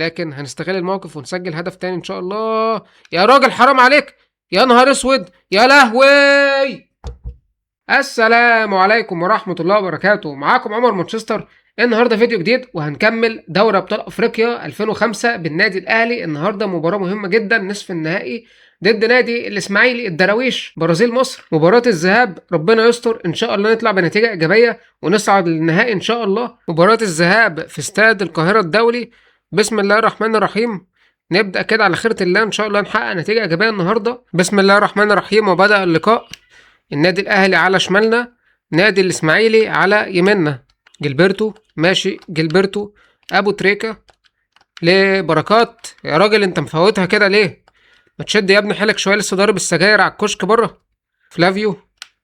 لكن هنستغل الموقف ونسجل هدف تاني ان شاء الله. يا راجل حرام عليك، يا نهار اسود، يا لهوي. السلام عليكم ورحمة الله وبركاته، معاكم عمر مانشستر. النهارده فيديو جديد وهنكمل دوري ابطال افريقيا 2005 بالنادي الاهلي. النهارده مباراة مهمة جدا، نصف النهائي ضد نادي الاسماعيلي الدراويش، برازيل مصر. مباراة الذهاب ربنا يستر ان شاء الله نطلع بنتيجة ايجابية ونصعد للنهائي ان شاء الله. مباراة الذهاب في استاد القاهرة الدولي. بسم الله الرحمن الرحيم. نبدأ كده على خيرة الله، ان شاء الله نحقق نتيجة ايجابية النهارده. بسم الله الرحمن الرحيم. وبدأ اللقاء. النادي الاهلي على شمالنا، نادي الاسماعيلي على يميننا. جilberto ماشي، جilberto ابو تريكة لبركات. يا راجل انت مفوتها كده ليه؟ ما تشد يا ابني حيلك شويه، لسه ضارب السجاير على الكشك بره. فلافيو،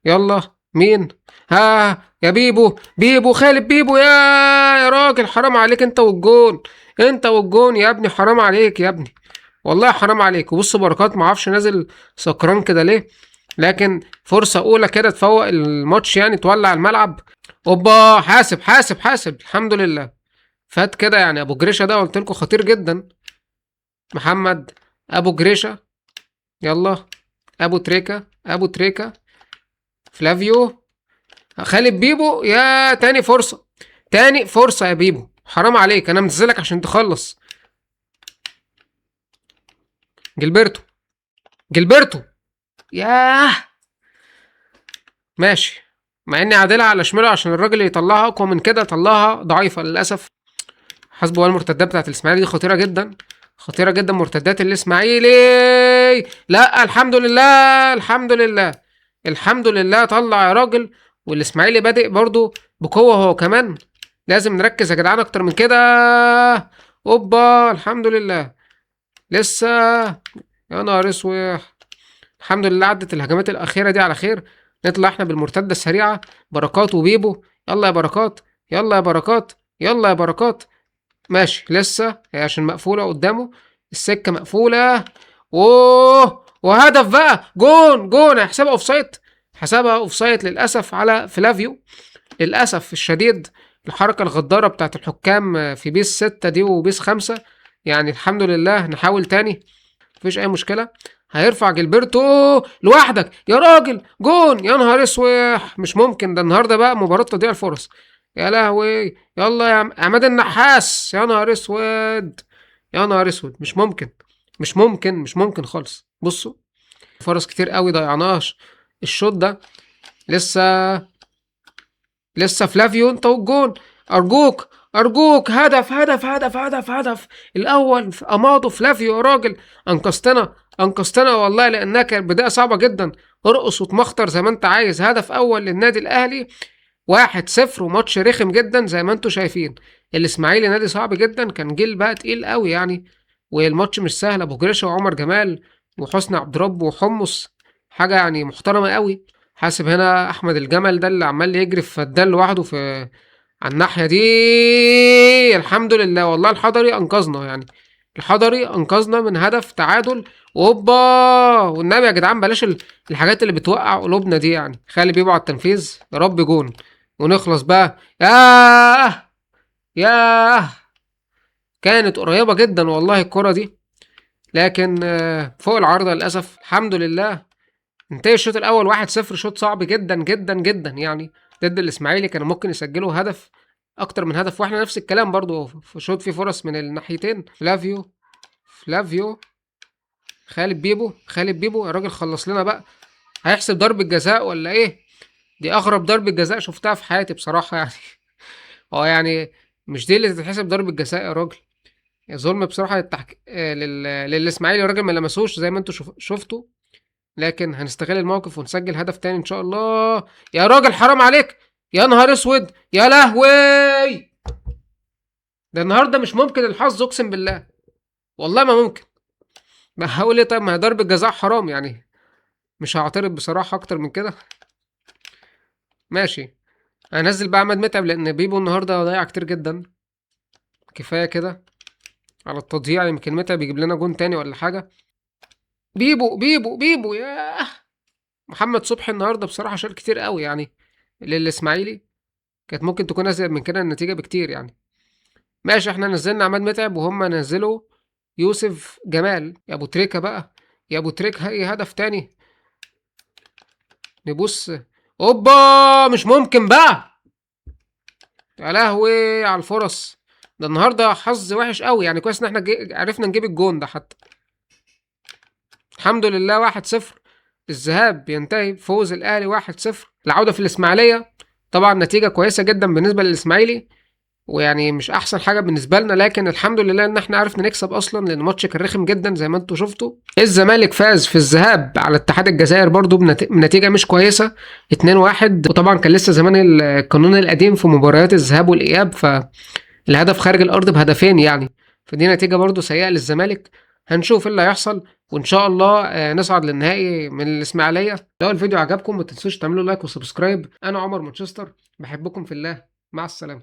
يلا مين؟ ها يا بيبو، بيبو خالد بيبو. يا راجل حرام عليك، انت والجون، انت والجون يا ابني، حرام عليك يا ابني، والله حرام عليك. وبص بركات معرفش نازل سكران كده ليه، لكن فرصة أولى كده تفوق الماتش، يعني تولع الملعب. اوبا، حاسب حاسب حاسب، الحمد لله فات كده. يعني أبو جريشة ده قلت لكم خطير جدا. محمد أبو جريشة، يلا أبو تريكة، أبو تريكة، فلافيو، خالد بيبو. يا تاني فرصة، تاني فرصة يا بيبو، حرام عليك، أنا منزلك عشان تخلص. جilberto، جilberto، ياه. ماشي، مع اني عادلها على شماله عشان الراجل يطلعها اقوى من كده، طلعها ضعيفه للاسف. حسب. هو المرتدات بتاعت الاسماعيلي دي خطيره جدا، خطيره جدا مرتدات الاسماعيلي. لا الحمد لله، الحمد لله، الحمد لله، طلع يا راجل. والاسماعيلي بادئ برضو بقوه هو كمان، لازم نركز يا جدعان اكتر من كده. اوبا، الحمد لله، لسه. يا نهار اسود. الحمد لله عدت الهجمات الاخيره دي على خير. نطلع احنا بالمرتده السريعه. بركات وبيبو، يلا يا بركات، يلا يا بركات، يلا يا بركات. ماشي، لسه هي عشان مقفوله قدامه، السكه مقفوله. اوه، وهدف بقى، جون جون. هيحسبها اوف سايد، حسبها اوف سايد للاسف على فلافيو، للاسف الشديد. الحركه الغداره بتاعت الحكام في بيس 6 دي وبيس 5. يعني الحمد لله، نحاول تاني، مفيش اي مشكله. هيرفع جilberto لوحدك يا راجل، جون. يا نهار اسوح، مش ممكن، ده النهارده بقى مباراه تضييع الفرص. يا لهوي، يلا يا عماد النحاس. يا نهار اسود، يا نهار اسود، مش ممكن، مش ممكن، مش ممكن خالص. بصوا، فرص كتير قوي ضيعناش الشوط ده. لسه، لسه فلافيو انت والجون. ارجوك، ارجوك، هدف هدف هدف هدف هدف الاول في اماضو فلافيو يا راجل. انقذتنا، انقذتنا والله، لانها كانت بدايه صعبه جدا. ارقص وتمخطر زي ما انت عايز. هدف اول للنادي الاهلي، 1-0، وماتش رخم جدا زي ما انتم شايفين. الاسماعيلي نادي صعب جدا، كان جيل بقى تقيل قوي يعني، والماتش مش سهل. ابو جريشه وعمر جمال وحسني عبد رب وحمص، حاجه يعني محترمه قوي. حاسب هنا احمد الجمل ده اللي عمال يجري في فدان لوحده في على الناحيه دي. الحمد لله والله، الحضري انقذنا يعني، الحضري انقذنا من هدف تعادل. اوبا، والنبي يا جدعان بلاش الحاجات اللي بتوقع قلوبنا دي يعني. خلي بيبقى على التنفيذ يا رب جون ونخلص بقى. ياه، ياه، كانت قريبه جدا والله الكره دي، لكن فوق العارضه للاسف. الحمد لله انتهى الشوط الاول 1-0. شوط صعب جدا جدا جدا يعني، ضد الاسماعيلي كانوا ممكن يسجلوا هدف، اكتر من هدف. واحنا نفس الكلام برضو في شوط فيه فرص من الناحيتين. فلافيو، فلافيو، خالد بيبو، خالد بيبو، يا راجل خلص لنا بقى. هيحسب ضربة جزاء ولا ايه؟ دي اغرب ضربة جزاء شفتها في حياتي بصراحة يعني. هو يعني مش دي اللي تتحسب ضربة جزاء يا راجل؟ ظلم بصراحة للاسماعيلي. الراجل ما لمسوش زي ما انتوا شفتوا، لكن هنستغل الموقف ونسجل هدف تاني ان شاء الله. يا راجل حرام عليك، يا نهار اسود، يا لهوي. ده النهارده مش ممكن الحظ، اقسم بالله والله ما ممكن. ما هقول ايه طيب؟ ما هي ضربة جزاء حرام يعني، مش هعترض بصراحة اكتر من كده. ماشي، هنزل بقى عماد متعب لان بيبو النهارده ضيع كتير جدا. كفاية كده على التضييع، يمكن متعب يجيب لنا جون تاني ولا حاجة. بيبو بيبو بيبو، ياه. محمد صبحي النهارده بصراحة شال كتير قوي يعني للاسماعيلي، كانت ممكن تكون ازيد من كده النتيجة بكتير يعني. ماشي، احنا نزلنا عماد متعب وهم نزلوا يوسف جمال. يا ابو تريكة بقى، يا ابو تريكة، هي هدف تاني. نبص، اوبا، مش ممكن بقى. يا لهوي على الفرص. ده النهارده حظ وحش قوي يعني، كويس ان احنا عرفنا نجيب الجون ده حتى. الحمد لله 1-0. الذهاب بينتهي بفوز الاهلي 1-0. العودة في الاسماعيلية طبعا نتيجة كويسة جدا بالنسبة للاسماعيلي، ويعني مش احسن حاجه بالنسبه لنا، لكن الحمد لله ان احنا عرفنا نكسب اصلا، لان الماتش كان رخم جدا زي ما انتم شفتوا. الزمالك فاز في الذهاب على اتحاد الجزائر برضو بنتيجه مش كويسه 2-1. وطبعا كان لسه زمان القانون القديم في مباريات الذهاب والاياب، فالهدف خارج الارض بهدفين يعني، فدي نتيجه برضو سيئه للزمالك. هنشوف ايه اللي هيحصل، وان شاء الله نصعد للنهائي من الاسماعيليه. لو الفيديو عجبكم ما تنسوش تعملوا لايك وسبسكرايب. انا عمر مانشستر، بحبكم في الله، مع السلامه.